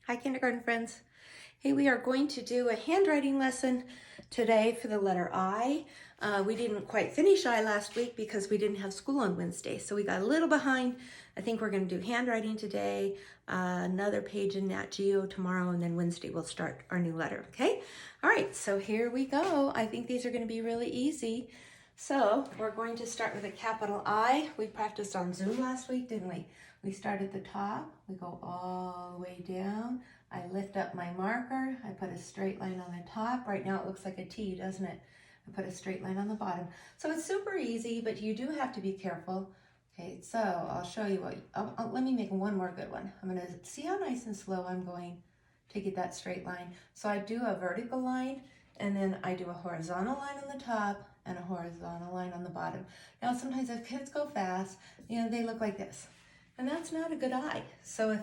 Hi, kindergarten friends. Hey, we are going to do a handwriting lesson today for the letter I. We didn't quite finish I last week because we didn't have school on Wednesday, so we got a little behind. I think we're going to do handwriting today, another page in Nat Geo tomorrow, and then Wednesday we'll start our new letter, okay? All right, so here we go. I think these are going to be really easy. So we're going to start with a capital I. We practiced on Zoom last week, didn't we? We start at the top, we go all the way down. I lift up my marker, I put a straight line on the top. Right now it looks like a T, doesn't it? I put a straight line on the bottom. So it's super easy, but you do have to be careful. Okay, so I'll show you what, let me make one more good one. I'm gonna see how nice and slow I'm going to get that straight line. So I do a vertical line, and then I do a horizontal line on the top and a horizontal line on the bottom. Now sometimes if kids go fast, they look like this. And that's not a good I. So if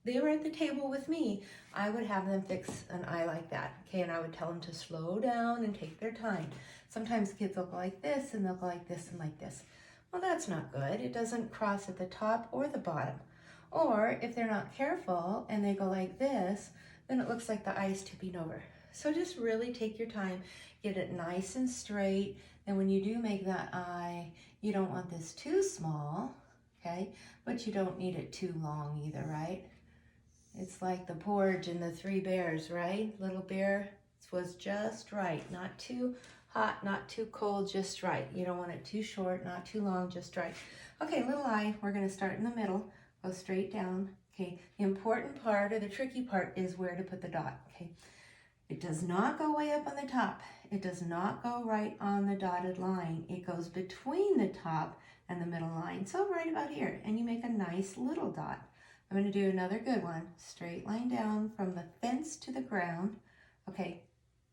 they were at the table with me, I would have them fix an I like that, okay? And I would tell them to slow down and take their time. Sometimes kids will go like this, and they'll go like this and like this. Well, that's not good. It doesn't cross at the top or the bottom. Or if they're not careful and they go like this, then it looks like the I is tipping over. So just really take your time, get it nice and straight. And when you do make that I, you don't want this too small, okay? But you don't need it too long either, right? It's like the porridge in the Three Bears, right? Little bear was just right. Not too hot, not too cold, just right. You don't want it too short, not too long, just right. Okay, little I, we're gonna start in the middle, go straight down. Okay, the important part or the tricky part is where to put the dot, okay? It does not go way up on the top. It does not go right on the dotted line. It goes between the top and the middle line. So right about here, and you make a nice little dot. I'm going to do another good one. Straight line down from the fence to the ground. Okay,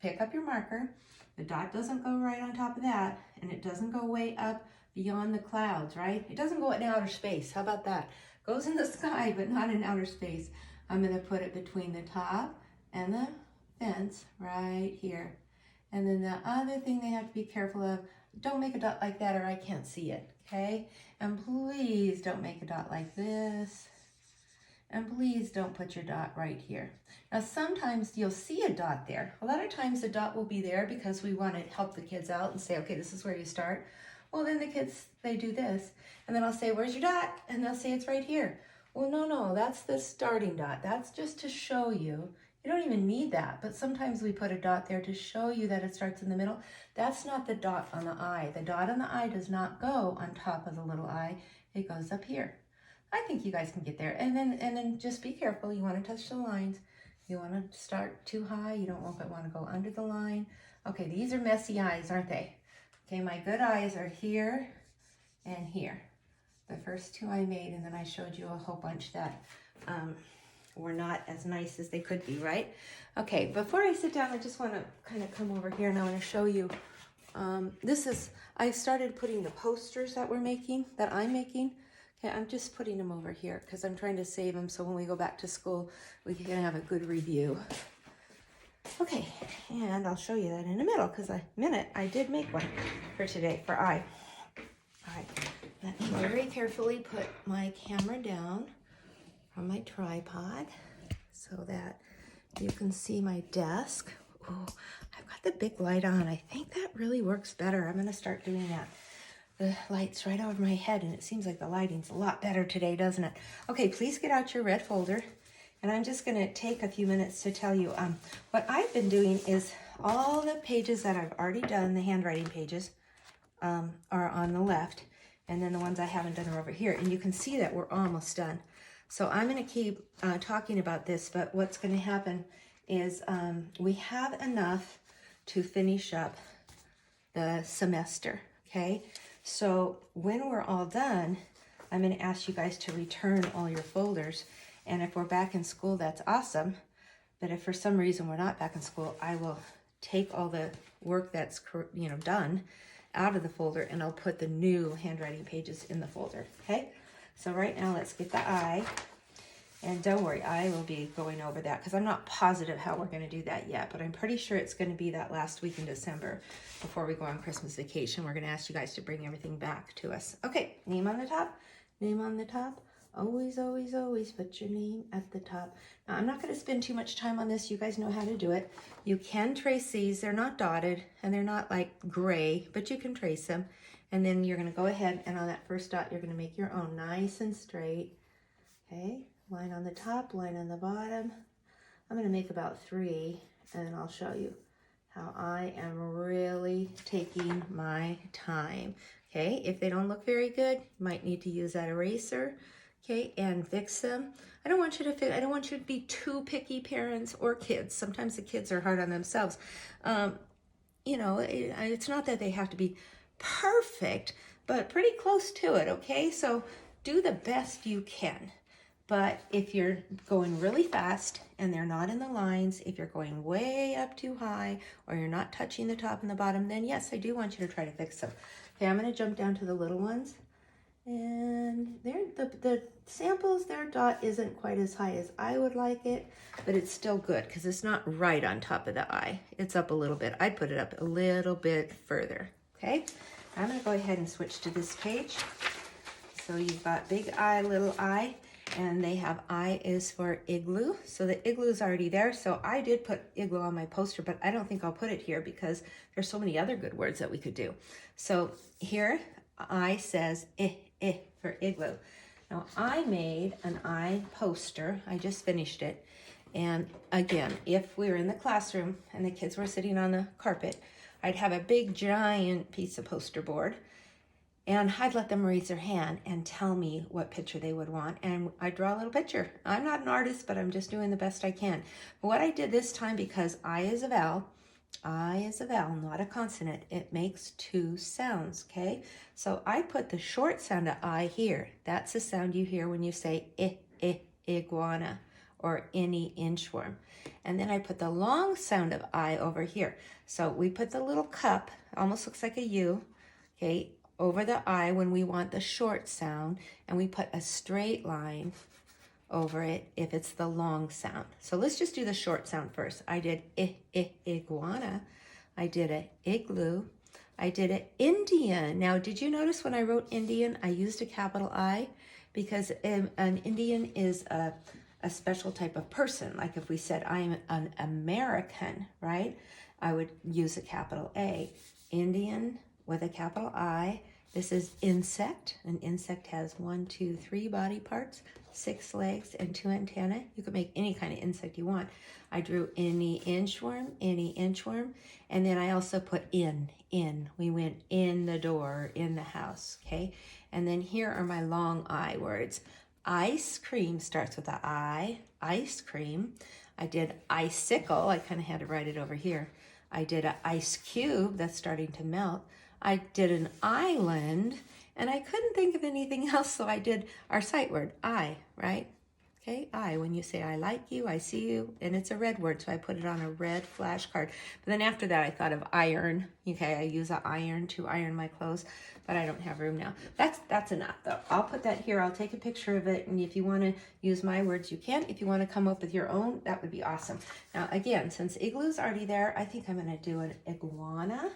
pick up your marker. The dot doesn't go right on top of that, and it doesn't go way up beyond the clouds, right? It doesn't go in outer space. How about that? Goes in the sky, but not in outer space. I'm going to put it between the top and the fence right here. And then the other thing they have to be careful of, don't make a dot like that or I can't see it, okay? And please don't make a dot like this. And please don't put your dot right here. Now sometimes you'll see a dot there. A lot of times the dot will be there because we want to help the kids out and say, okay, this is where you start. Well, then the kids, they do this. And then I'll say, where's your dot? And they'll say, it's right here. Well, no, that's the starting dot. That's just to show you. You don't even need that, but sometimes we put a dot there to show you that it starts in the middle. That's not the dot on the I. The dot on the I does not go on top of the little I. It goes up here. I think you guys can get there. And then just be careful. You want to touch the lines. You want to start too high. You don't want to go under the line. Okay, these are messy eyes, aren't they? Okay, my good eyes are here and here. The first two I made, and then I showed you a whole bunch that were not as nice as they could be, right? Okay, before I sit down, I just want to kind of come over here and I want to show you. I started putting the posters that I'm making. Okay, I'm just putting them over here because I'm trying to save them so when we go back to school, we can have a good review. Okay, and I'll show you that in a minute. I did make one for today for I. All right, let me very carefully put my camera down from my tripod so that you can see my desk. Oh, I've got the big light on. I think that really works better. I'm gonna start doing that. The light's right over my head, and it seems like the lighting's a lot better today, doesn't it? Okay, please get out your red folder, and I'm just gonna take a few minutes to tell you what I've been doing is all the pages that I've already done, the handwriting pages, are on the left, and then the ones I haven't done are over here, and you can see that we're almost done. So I'm gonna keep talking about this, but what's gonna happen is we have enough to finish up the semester, okay? So when we're all done, I'm going to ask you guys to return all your folders. And if we're back in school, that's awesome. But if for some reason we're not back in school, I will take all the work that's done out of the folder, and I'll put the new handwriting pages in the folder. Okay? So right now, let's get the I. And don't worry, I will be going over that because I'm not positive how we're going to do that yet, but I'm pretty sure it's going to be that last week in December before we go on Christmas vacation. We're going to ask you guys to bring everything back to us. Okay, name on the top, Always, always, always put your name at the top. Now, I'm not going to spend too much time on this. You guys know how to do it. You can trace these. They're not dotted, and they're not like gray, but you can trace them. And then you're going to go ahead, and on that first dot, you're going to make your own nice and straight. Okay, line on the top, line on the bottom. I'm going to make about 3, and then I'll show you how I am really taking my time. Okay, if they don't look very good, you might need to use that eraser, okay, and fix them. I don't want you to be too picky, parents or kids. Sometimes the kids are hard on themselves. You know, it's not that they have to be perfect, but pretty close to it, okay? So do the best you can. But if you're going really fast and they're not in the lines, if you're going way up too high or you're not touching the top and the bottom, then yes, I do want you to try to fix them. Okay, I'm going to jump down to the little ones. And the samples, their dot isn't quite as high as I would like it, but it's still good because it's not right on top of the eye. It's up a little bit. I'd put it up a little bit further, okay? I'm going to go ahead and switch to this page. So you've got big eye, little eye, and they have I is for igloo. So the igloo is already there. So I did put igloo on my poster, but I don't think I'll put it here because there's so many other good words that we could do. So here, I says for igloo. Now I made an I poster. I just finished it. And again, if we were in the classroom and the kids were sitting on the carpet, I'd have a big giant piece of poster board. And I'd let them raise their hand and tell me what picture they would want. And I'd draw a little picture. I'm not an artist, but I'm just doing the best I can. But what I did this time, because I is a vowel, not a consonant, it makes 2 sounds, okay? So I put the short sound of I here. That's the sound you hear when you say iguana or any inchworm. And then I put the long sound of I over here. So we put the little cup, almost looks like a U, okay, over the I when we want the short sound, and we put a straight line over it if it's the long sound. So let's just do the short sound first. I did iguana. I did a igloo. I did a Indian. Now, did you notice when I wrote Indian, I used a capital I? Because an Indian is a special type of person. Like if we said I'm an American, right? I would use a capital A. Indian with a capital I. This is insect. An insect has 1, 2, 3 body parts, 6 legs, and 2 antennae. You could make any kind of insect you want. I drew any inchworm, and then I also put in. We went in the door, in the house, okay? And then here are my long I words. Ice cream starts with a I, ice cream. I did icicle. I kind of had to write it over here. I did an ice cube. That's starting to melt. I did an island, and I couldn't think of anything else, so I did our sight word, I, right? Okay, I, when you say I like you, I see you, and it's a red word, so I put it on a red flashcard. But then after that, I thought of iron. Okay, I use an iron to iron my clothes, but I don't have room now. That's enough, though. I'll put that here. I'll take a picture of it, and if you want to use my words, you can. If you want to come up with your own, that would be awesome. Now, again, since igloo's already there, I think I'm going to do an iguana.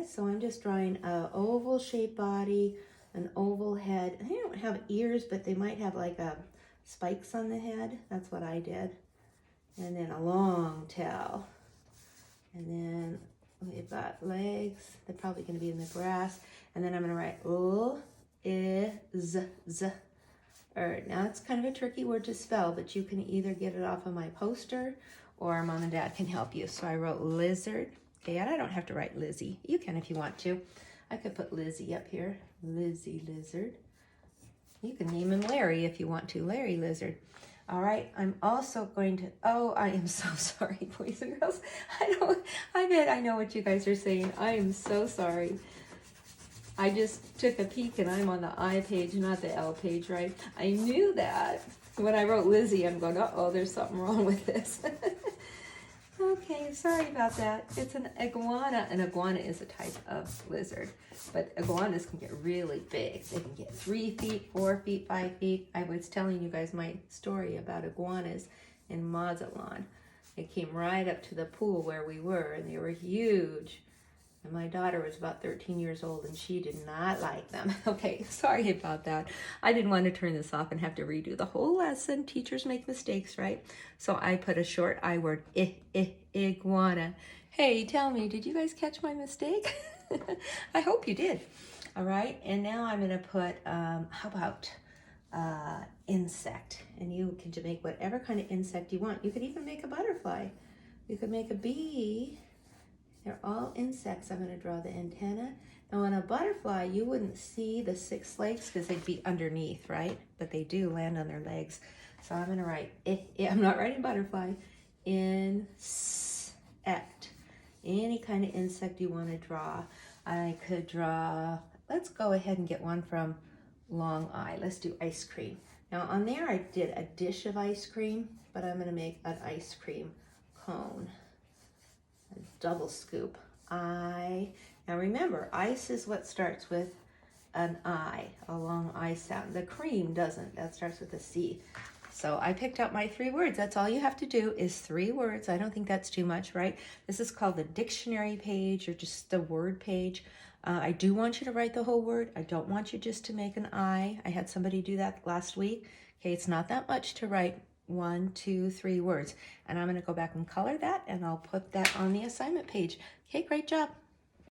So I'm just drawing a oval shaped body, an oval head. They don't have ears, but they might have like spikes on the head. That's what I did. And then a long tail. And then we've got legs. They're probably going to be in the grass. And then I'm going to write z. Now it's kind of a tricky word to spell, but you can either get it off of my poster or mom and dad can help you. So I wrote lizard. Okay, and I don't have to write Lizzie. You can if you want to. I could put Lizzie up here. Lizzie Lizard. You can name him Larry if you want to. Larry Lizard. All right, I'm also going to, I am so sorry, boys and girls. I bet I know what you guys are saying. I am so sorry. I just took a peek and I'm on the I page, not the L page, right? I knew that. When I wrote Lizzie, I'm going, uh-oh, there's something wrong with this. Okay, sorry about that. It's an iguana. An iguana is a type of lizard, but iguanas can get really big. They can get 3 feet, 4 feet, 5 feet. I was telling you guys my story about iguanas in Mazatlan. They came right up to the pool where we were, and they were huge. And my daughter was about 13 years old and she did not like them. Okay, sorry about that. I didn't want to turn this off and have to redo the whole lesson. Teachers make mistakes, right? So I put a short I word, iguana. Hey, tell me, did you guys catch my mistake? I hope you did. All right, and now I'm gonna put, how about insect? And you can make whatever kind of insect you want. You could even make a butterfly. You could make a bee. They're all insects. I'm going to draw the antenna. Now on a butterfly, you wouldn't see the 6 legs because they'd be underneath, right? But they do land on their legs. So I'm going to write, I'm not writing butterfly, insect. Any kind of insect you want to draw. I could draw, let's go ahead and get one from Long Eye. Let's do ice cream. Now on there I did a dish of ice cream, but I'm going to make an ice cream cone. A double scoop. I. Now remember, ice is what starts with an I, a long I sound. The cream doesn't. That starts with a C. So I picked out my 3 words. That's all you have to do is 3 words. I don't think that's too much, right? This is called the dictionary page or just the word page. I do want you to write the whole word. I don't want you just to make an I. I had somebody do that last week. Okay, it's not that much to write 1, 2, 3 words. And I'm going to go back and color that, and I'll put that on the assignment page. Okay, great job.